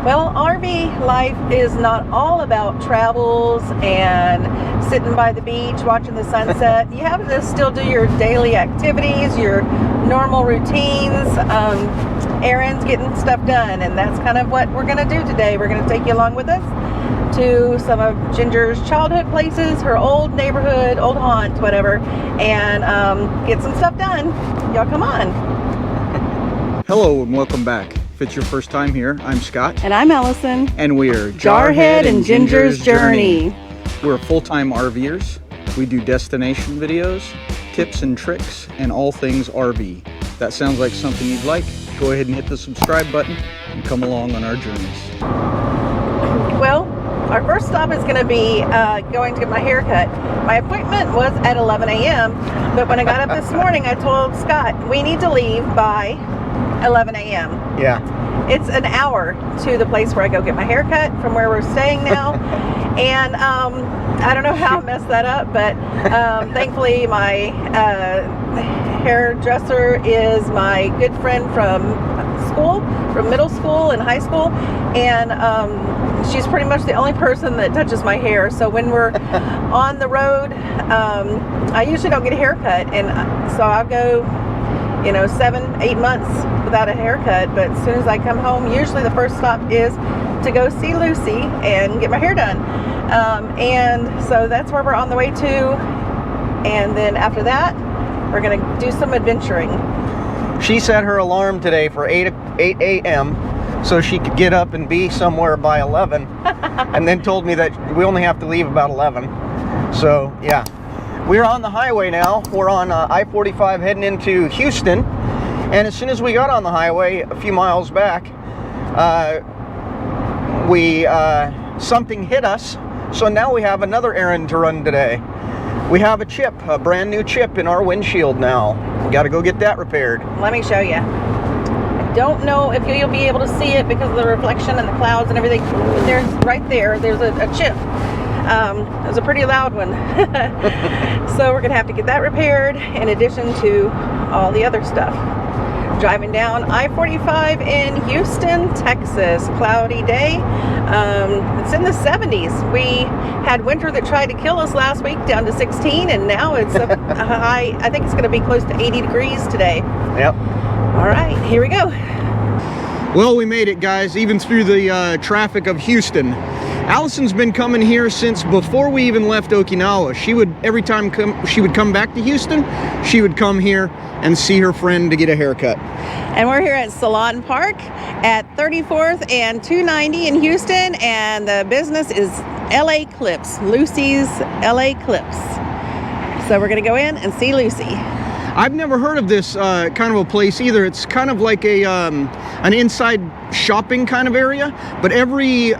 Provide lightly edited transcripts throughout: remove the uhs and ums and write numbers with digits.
Well, RV life is not all about travels and sitting by the beach watching the sunset. You have to still do your daily activities, your normal routines, errands, getting stuff done, and that's kind of what we're going to do today. We're going to take you along with us to some of Ginger's childhood places, her old neighborhood, old haunt, whatever, and get some stuff done. Y'all come on. Hello and welcome back. If it's your first time here, I'm Scott. And I'm Allison. And we are Jarhead and Ginger's Journey. We're full-time RVers. We do destination videos, tips and tricks, and all things RV. That sounds like something you'd like. Go ahead and hit the subscribe button and come along on our journeys. Well, our first stop is going to be going to get my hair cut. My appointment was at 11 a.m., but when I got up this morning, I told Scott, we need to leave by 11 a.m. Yeah. It's an hour to the place where I go get my hair cut from where we're staying now. And I don't know how I messed that up, but thankfully my hairdresser is my good friend from school, from middle school and high school. And she's pretty much the only person that touches my hair. So when we're on the road, I usually don't get a haircut. And so I'll go, 7-8 months without a haircut, but as soon as I come home, usually the first stop is to go see Lucy and get my hair done. And so that's where we're on the way to, and then after that we're gonna do some adventuring. She set her alarm today for 8 a.m. so she could get up and be somewhere by 11 and then told me that we only have to leave about 11. So yeah, we're on the highway now. We're on I-45 heading into Houston, and as soon as we got on the highway a few miles back, something hit us, so now we have another errand to run today. We have a brand new chip in our windshield now. We got to go get that repaired. Let me show you. I don't know if you'll be able to see it because of the reflection and the clouds and everything. There's right there's a chip. It was a pretty loud one. So we're gonna have to get that repaired in addition to all the other stuff. Driving down I-45 in Houston, Texas. Cloudy day. It's in the 70s. We had winter that tried to kill us last week down to 16, and now it's a high. I think it's going to be close to 80 degrees today. Yep. All right, here we go. Well, we made it, guys, even through the traffic of Houston. Allison's been coming here since before we even left Okinawa. She would, every time she would come back to Houston, she would come here and see her friend to get a haircut. And we're here at Salon Park at 34th and 290 in Houston, and the business is LA Clips, Lucy's LA Clips. So we're gonna go in and see Lucy. I've never heard of this kind of a place either. It's kind of like an inside shopping kind of area, but every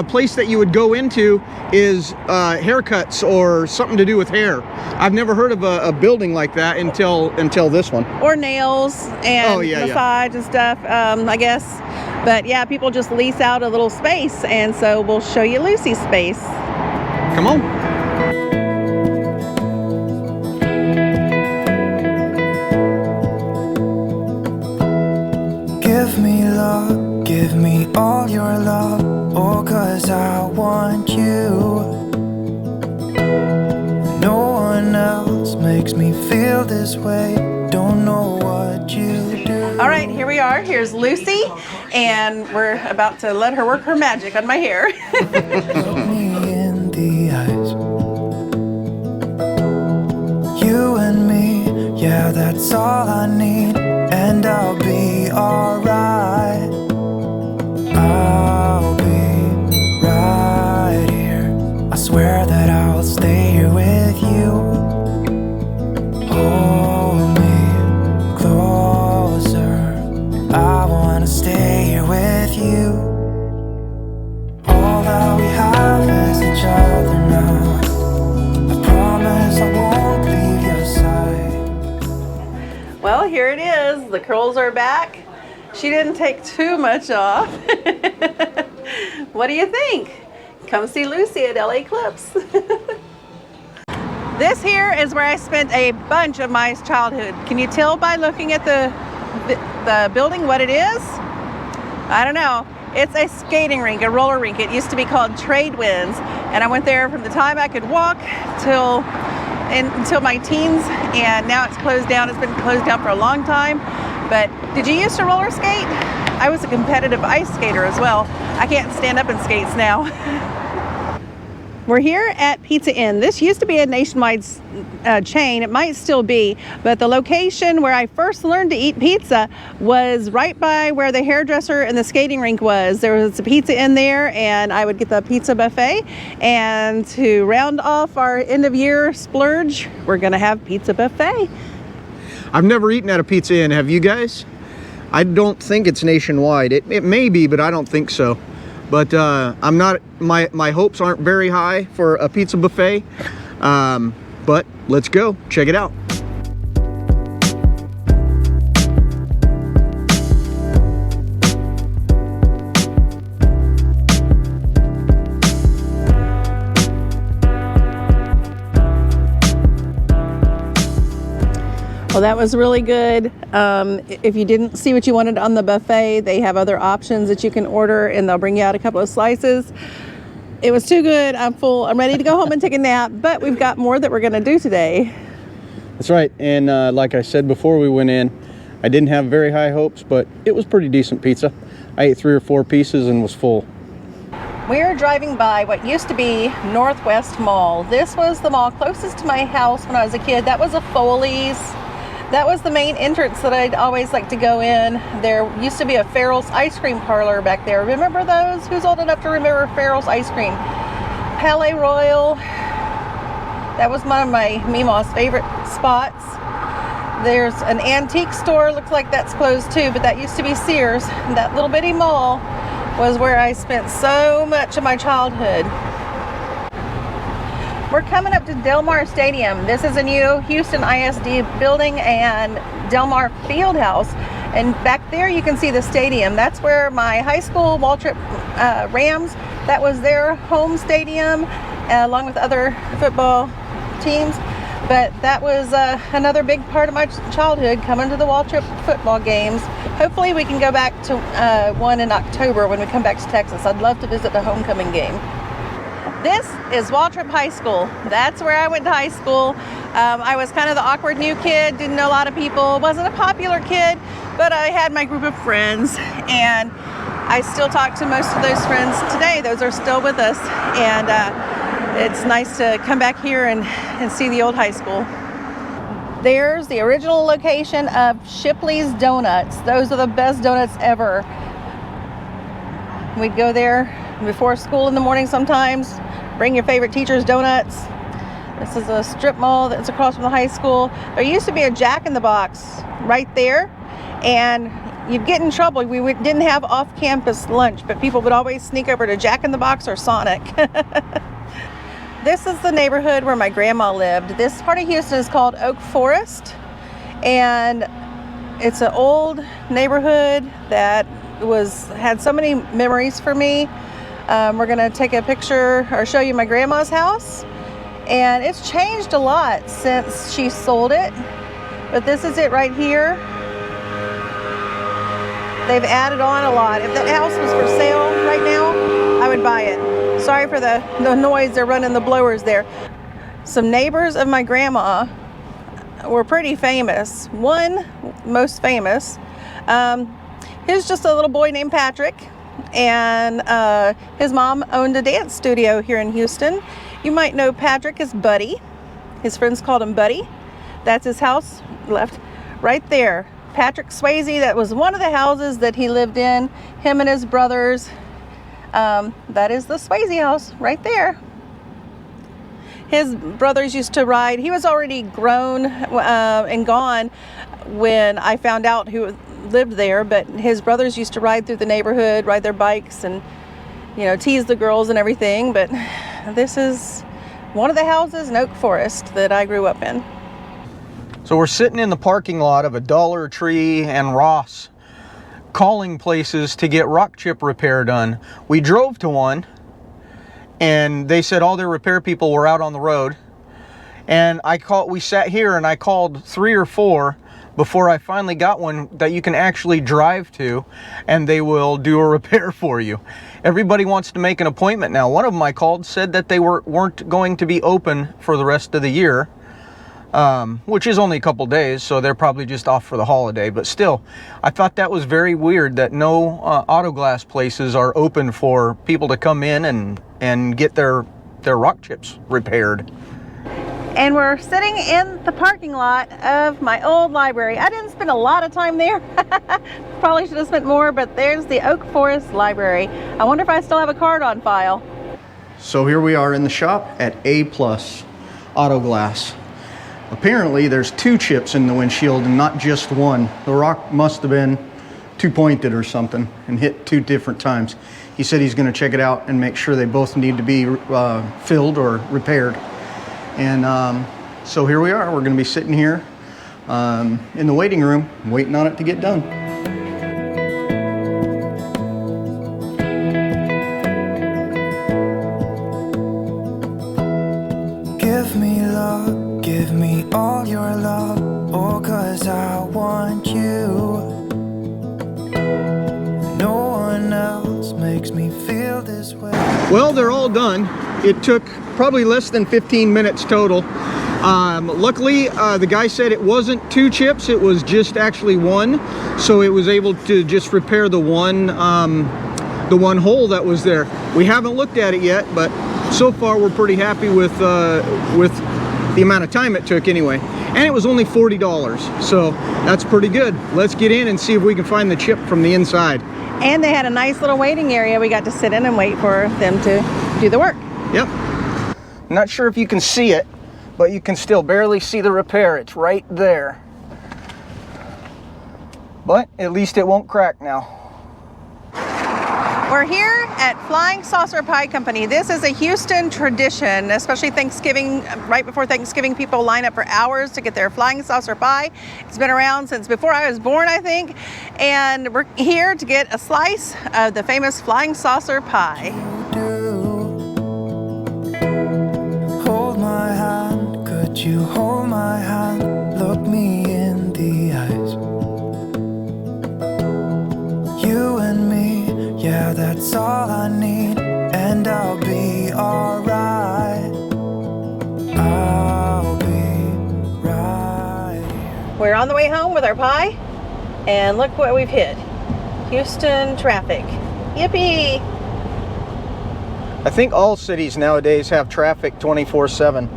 place that you would go into is haircuts or something to do with hair. I've never heard of a building like that until this one. Or nails and massage and stuff, I guess. But yeah, people just lease out a little space, and so we'll show you Lucy's space. Come on. Give me love, give me all your love, oh, 'cause I want you. No one else makes me feel this way, don't know what you do. All right, here we are. Here's Lucy, and we're about to let her work her magic on my hair. Look me in the eyes. You and me, yeah, that's all I need, and I'll be alright. I'll be right here. I swear that I'll stay here with you. Hold me closer. I wanna stay here with you. All that we have is each other now. I promise I won't leave your side. Well, here it is. The curls are back. She didn't take too much off. What do you think? Come see Lucy at LA Clips. This here is where I spent a bunch of my childhood. Can you tell by looking at the building what it is? I don't know. It's a skating rink, a roller rink. It used to be called Trade Winds, and I went there from the time I could walk until my teens, and now it's closed down. It's been closed down for a long time. But did you used to roller skate? I was a competitive ice skater as well. I can't stand up in skates now. We're here at Pizza Inn. This used to be a nationwide chain. It might still be, but the location where I first learned to eat pizza was right by where the hairdresser and the skating rink was. There was a Pizza Inn there, and I would get the pizza buffet. And to round off our end of year splurge, we're gonna have pizza buffet. I've never eaten at a Pizza Inn. Have you guys? I don't think it's nationwide. It may be, but I don't think so. But I'm not, my hopes aren't very high for a pizza buffet. But let's go check it out. Well, that was really good. If you didn't see what you wanted on the buffet, they have other options that you can order, and they'll bring you out a couple of slices. It was too good. I'm full. I'm ready to go home and take a nap, but we've got more that we're going to do today. That's right. And like I said before we went in, I didn't have very high hopes, but it was pretty decent pizza. I ate 3 or 4 pieces and was full. We're driving by what used to be Northwest Mall. This was the mall closest to my house when I was a kid. That was a Foley's. That was the main entrance that I'd always like to go in. There used to be a Farrell's ice cream parlor back there. Remember those? Who's old enough to remember Farrell's ice cream? Palais Royal. That was one of my Meemaw's favorite spots. There's an antique store. Looks like that's closed too, but that used to be Sears. That little bitty mall was where I spent so much of my childhood. We're coming up to Del Mar Stadium. This is a new Houston ISD building and Del Mar Fieldhouse. And back there you can see the stadium. That's where my high school, Waltrip Rams, that was their home stadium, along with other football teams. But that was another big part of my childhood, coming to the Waltrip football games. Hopefully we can go back to one in October when we come back to Texas. I'd love to visit the homecoming game. This is Waltrip High School. That's where I went to high school. I was kind of the awkward new kid, didn't know a lot of people, wasn't a popular kid, but I had my group of friends, and I still talk to most of those friends today. Those are still with us, and it's nice to come back here and see the old high school. There's the original location of Shipley's Donuts. Those are the best donuts ever. We'd go there before school in the morning sometimes. Bring your favorite teacher's donuts. This is a strip mall that's across from the high school. There used to be a Jack in the Box right there, and you'd get in trouble. We didn't have off-campus lunch, but people would always sneak over to Jack in the Box or Sonic. This is the neighborhood where my grandma lived. This part of Houston is called Oak Forest, and it's an old neighborhood that had so many memories for me. We're gonna take a picture or show you my grandma's house, and it's changed a lot since she sold it, but this is it right here. They've added on a lot. If that house was for sale right now, I would buy it. Sorry for the noise, they're running the blowers there. Some neighbors of my grandma were pretty famous. One, most famous, he was just a little boy named Patrick, and his mom owned a dance studio here in Houston. You might know Patrick as Buddy. His friends called him Buddy. That's his house left right there. Patrick Swayze, that was one of the houses that he lived in, him and his brothers. That is the Swayze house right there. His brothers used to ride. He was already grown and gone when I found out who lived there, but his brothers used to ride through the neighborhood, ride their bikes, and tease the girls and everything. But this is one of the houses in Oak Forest that I grew up in. So we're sitting in the parking lot of a Dollar Tree and Ross, calling places to get rock chip repair done. We drove to one, and they said all their repair people were out on the road. And we sat here and I called 3 or 4, before I finally got one that you can actually drive to, and they will do a repair for you. Everybody wants to make an appointment now. One of them I called said that they weren't going to be open for the rest of the year, which is only a couple days, so they're probably just off for the holiday. But still, I thought that was very weird that no auto glass places are open for people to come in and get their rock chips repaired. And we're sitting in the parking lot of my old library. I didn't spend a lot of time there. Probably should have spent more, but there's the Oak Forest Library. I wonder if I still have a card on file. So here we are in the shop at A+ Auto Glass. Apparently there's 2 chips in the windshield and not just one. The rock must have been 2-pointed or something and hit 2 different times. He said he's going to check it out and make sure they both need to be filled or repaired. And so here we are. We're going to be sitting here in the waiting room waiting on it to get done. Give me love, give me all your love, oh, 'cause I want you. No one else makes me feel this way. Well, they're all done. It took probably less than 15 minutes total. Luckily, the guy said it wasn't 2 chips, it was just actually 1. So it was able to just repair the one hole that was there. We haven't looked at it yet, but so far we're pretty happy with the amount of time it took anyway. And it was only $40, so that's pretty good. Let's get in and see if we can find the chip from the inside. And they had a nice little waiting area. We got to sit in and wait for them to do the work. Yep. Not sure if you can see it, but you can still barely see the repair. It's right there. But at least it won't crack now. We're here at Flying Saucer Pie Company. This is a Houston tradition, especially Thanksgiving. Right before Thanksgiving, people line up for hours to get their flying saucer pie. It's been around since before I was born, I think. And we're here to get a slice of the famous flying saucer pie. Hold my hand, could you hold my hand? Look me in the eyes. You and me, yeah, that's all I need, and I'll be alright. I'll be right. We're on the way home with our pie, and look what we've hit. Houston traffic. Yippee! I think all cities nowadays have traffic 24/7.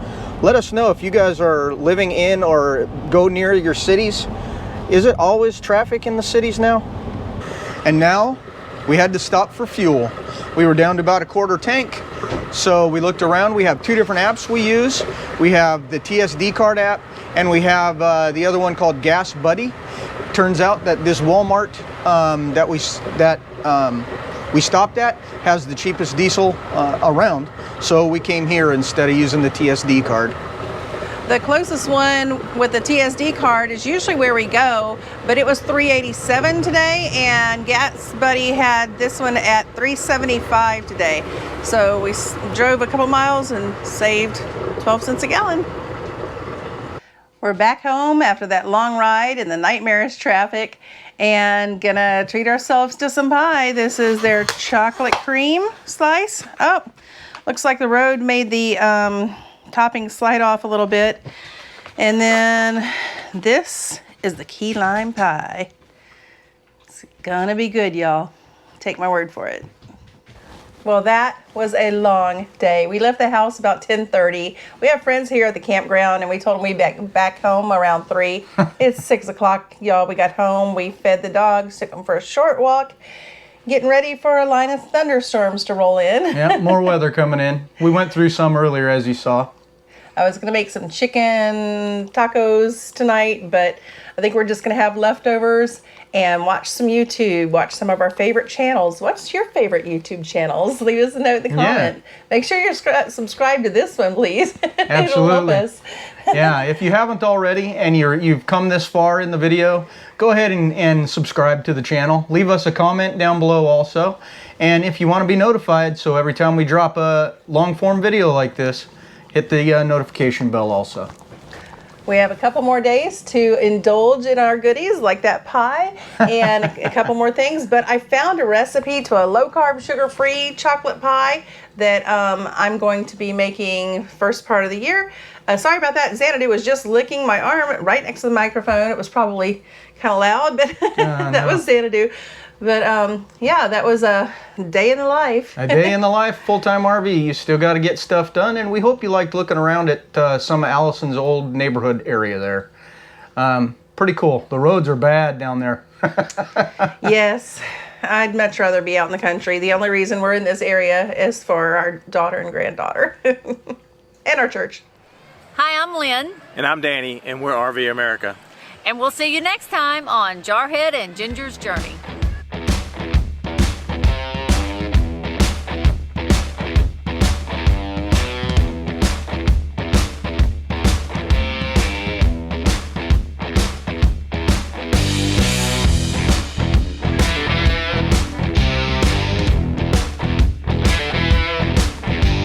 Let us know if you guys are living in or go near your cities. Is it always traffic in the cities now? And now we had to stop for fuel. We were down to about a quarter tank, so we looked around. We have 2 different apps we use. We have the TSD card app, and we have the other one called Gas Buddy. Turns out that this Walmart that we stopped at has the cheapest diesel around, so we came here instead of using the TSD card. The closest one with the TSD card is usually where we go, but it was $3.87 today, and Gas Buddy had this one at $3.75 today. So we drove a couple miles and saved 12 cents a gallon. We're back home after that long ride in the nightmarish traffic and gonna treat ourselves to some pie. This is their chocolate cream slice. Oh, looks like the road made the topping slide off a little bit. And then this is the key lime pie. It's gonna be good, y'all. Take my word for it. Well, that was a long day. We left the house about 10:30. We have friends here at the campground, and we told them we'd be back home around 3. It's 6 o'clock, y'all. We got home, we fed the dogs, took them for a short walk, getting ready for a line of thunderstorms to roll in. Yeah, more weather coming in. We went through some earlier, as you saw. I was gonna make some chicken tacos tonight, but I think we're just gonna have leftovers and watch some YouTube, watch some of our favorite channels. What's your favorite YouTube channels? Leave us a note in the comment. Make sure you're subscribed to this one, please. Absolutely. It'll help us. Yeah, if you haven't already and you've come this far in the video, go ahead and subscribe to the channel. Leave us a comment down below also. And if you want to be notified, so every time we drop a long form video like this, hit the notification bell also. We have a couple more days to indulge in our goodies like that pie and a couple more things, but I found a recipe to a low-carb, sugar-free chocolate pie that I'm going to be making first part of the year. Sorry about that. Xanadu was just licking my arm right next to the microphone. It was probably kind of loud, but that was Xanadu. But yeah, that was a day in the life. A day in the life, full-time RV. You still got to get stuff done, and we hope you liked looking around at some of Allison's old neighborhood area there. Pretty cool. The roads are bad down there. Yes, I'd much rather be out in the country. The only reason we're in this area is for our daughter and granddaughter and our church. Hi, I'm Lynn. And I'm Danny, and we're RV America. And we'll see you next time on Jarhead and Ginger's Journey.